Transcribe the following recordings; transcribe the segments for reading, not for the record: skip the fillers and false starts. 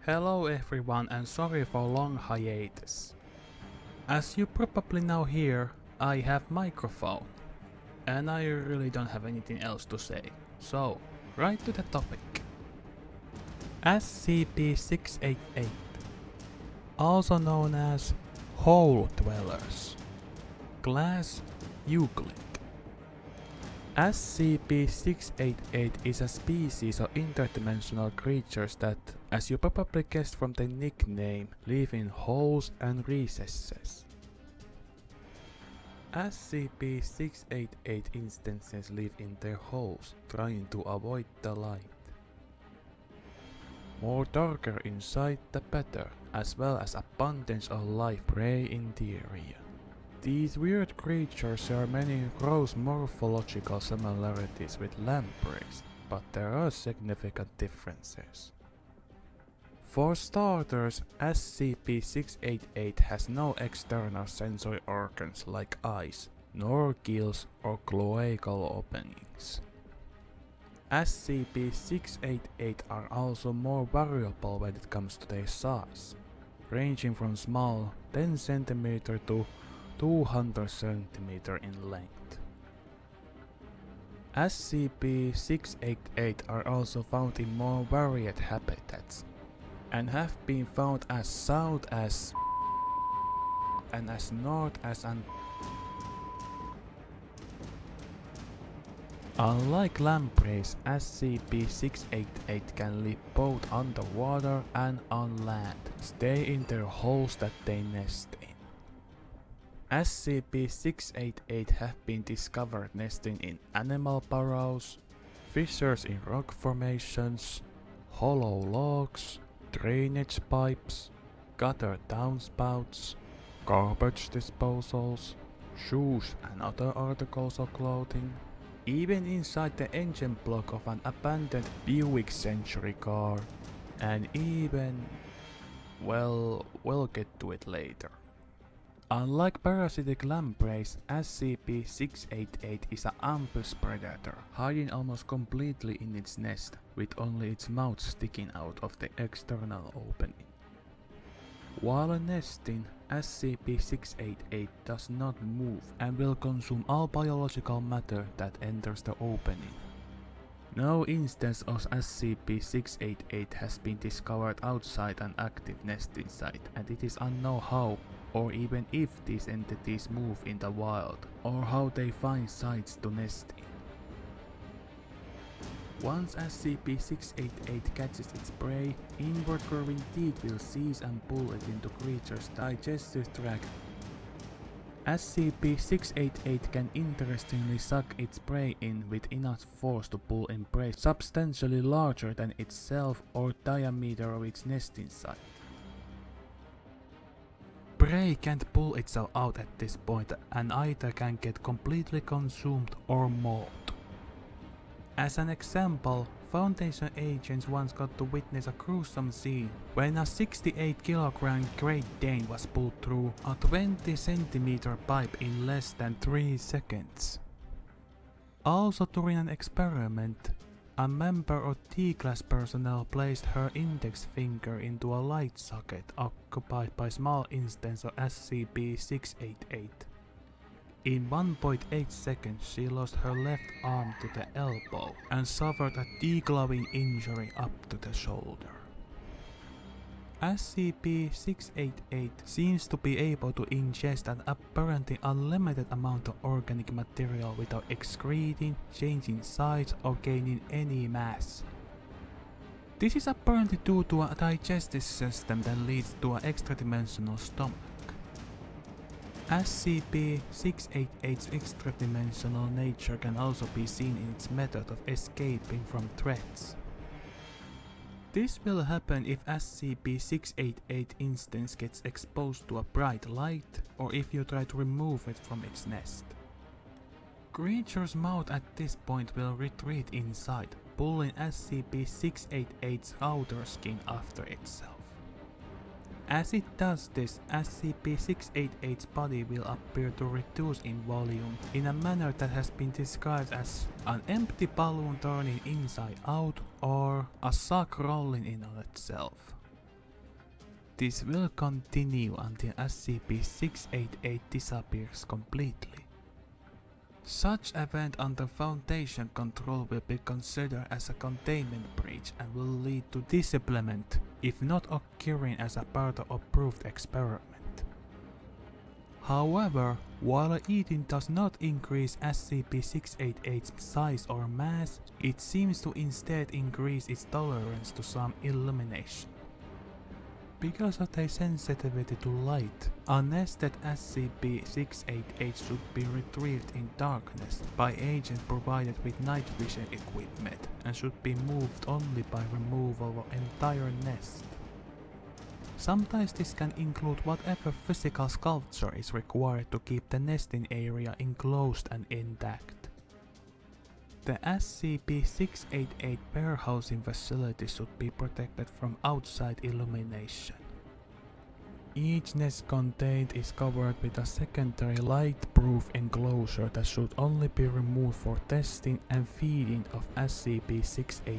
Hello everyone and sorry for long hiatus. As you probably now hear, I have microphone. And I really don't have anything else to say. So, right to the topic. SCP-688, also known as Hole Dwellers. Class Euclid. SCP-688 is a species of interdimensional creatures that, as you probably guessed from the nickname, live in holes and recesses. SCP-688 instances live in their holes, trying to avoid the light. More darker inside the better, as well as abundance of live prey in the area. These weird creatures share many gross morphological similarities with lampreys, but there are significant differences. For starters, SCP-688 has no external sensory organs like eyes, nor gills or cloacal openings. SCP-688 are also more variable when it comes to their size, ranging from small 10 cm to 200 cm in length. SCP-688 are also found in more varied habitats, and have been found as south as and as north as Unlike lampreys, SCP-688 can live both underwater and on land, stay in their holes that they nest in. SCP-688 have been discovered nesting in animal burrows, fissures in rock formations, hollow logs, drainage pipes, gutter downspouts, garbage disposals, shoes and other articles of clothing, even inside the engine block of an abandoned Buick Century car, and even, well, we'll get to it later. Unlike parasitic lampreys, SCP-688 is an ambush predator, hiding almost completely in its nest, with only its mouth sticking out of the external opening. While nesting, SCP-688 does not move and will consume all biological matter that enters the opening. No instance of SCP-688 has been discovered outside an active nesting site, and it is unknown how or even if these entities move in the wild, or how they find sites to nest in. Once SCP-688 catches its prey, inward curving teeth will seize and pull it into creature's digestive tract. SCP-688 can interestingly suck its prey in with enough force to pull in prey substantially larger than itself or diameter of its nesting site. Prey can't pull itself out at this point and either can get completely consumed or mauled. As an example, Foundation agents once got to witness a gruesome scene when a 68 kg Great Dane was pulled through a 20 cm pipe in less than 3 seconds. Also during an experiment, a member of T-class personnel placed her index finger into a light socket occupied by a small instance of SCP-688. In 1.8 seconds she lost her left arm to the elbow and suffered a deglowing injury up to the shoulder. SCP-688 seems to be able to ingest an apparently unlimited amount of organic material without excreting, changing size, or gaining any mass. This is apparently due to a digestive system that leads to an extra-dimensional stomach. SCP-688's extra-dimensional nature can also be seen in its method of escaping from threats. This will happen if SCP-688 instance gets exposed to a bright light, or if you try to remove it from its nest. Creature's mouth at this point will retreat inside, pulling SCP-688's outer skin after itself. As it does this, SCP-688's body will appear to reduce in volume in a manner that has been described as an empty balloon turning inside out or a sock rolling in on itself. This will continue until SCP-688 disappears completely. Such event under Foundation control will be considered as a containment breach and will lead to disablement, if not occurring as a part of approved experiment. However, while eating does not increase SCP-688's size or mass, it seems to instead increase its tolerance to some illumination. Because of their sensitivity to light, a nested SCP-688 should be retrieved in darkness by agents provided with night vision equipment and should be moved only by removal of entire nest. Sometimes this can include whatever physical sculpture is required to keep the nesting area enclosed and intact. The SCP-688 warehousing facility should be protected from outside illumination. Each nest contained is covered with a secondary light-proof enclosure that should only be removed for testing and feeding of SCP-688.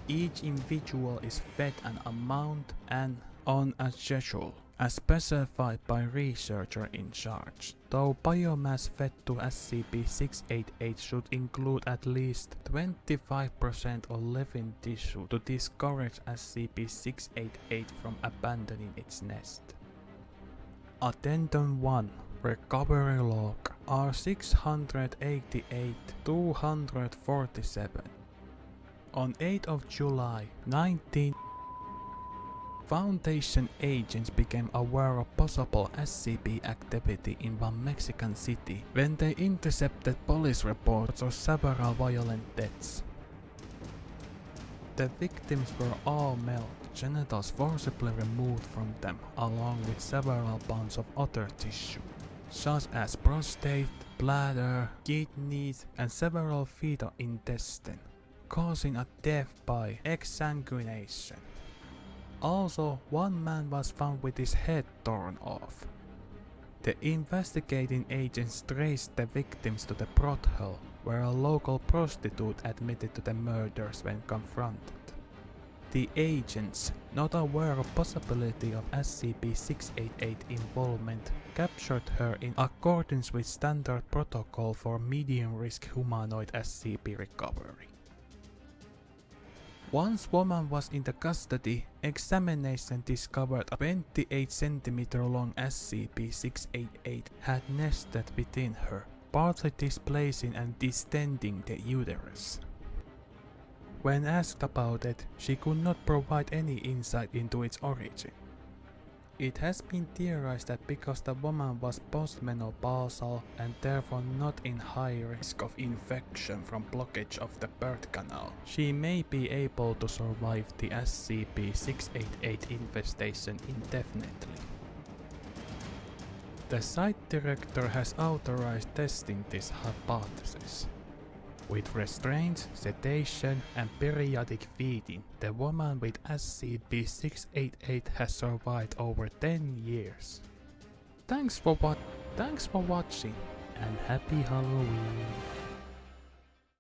Each individual is fed an amount and on a schedule, as specified by researcher in charge, though biomass fed to SCP-688 should include at least 25% of living tissue to discourage SCP-688 from abandoning its nest. Addendum 1 Recovery Log R688-247 On 8th of July 19 Foundation agents became aware of possible SCP activity in one Mexican city when they intercepted police reports of several violent deaths. The victims were all male, genitals forcibly removed from them along with several pounds of other tissue, such as prostate, bladder, kidneys, and several feet of intestine, causing a death by exsanguination. Also, one man was found with his head torn off. The investigating agents traced the victims to the brothel, where a local prostitute admitted to the murders when confronted. The agents, not aware of possibility of SCP-688 involvement, captured her in accordance with standard protocol for medium-risk humanoid SCP recovery. Once woman was in the custody, examination discovered a 28 cm long SCP-688 had nested within her, partly displacing and distending the uterus. When asked about it, she could not provide any insight into its origin. It has been theorized that because the woman was postmenopausal and therefore not in high risk of infection from blockage of the birth canal, she may be able to survive the SCP-688 infestation indefinitely. The site director has authorized testing this hypothesis. With restraints, sedation, and periodic feeding, the woman with SCP-688 has survived over 10 years. Thanks for watching, and happy Halloween!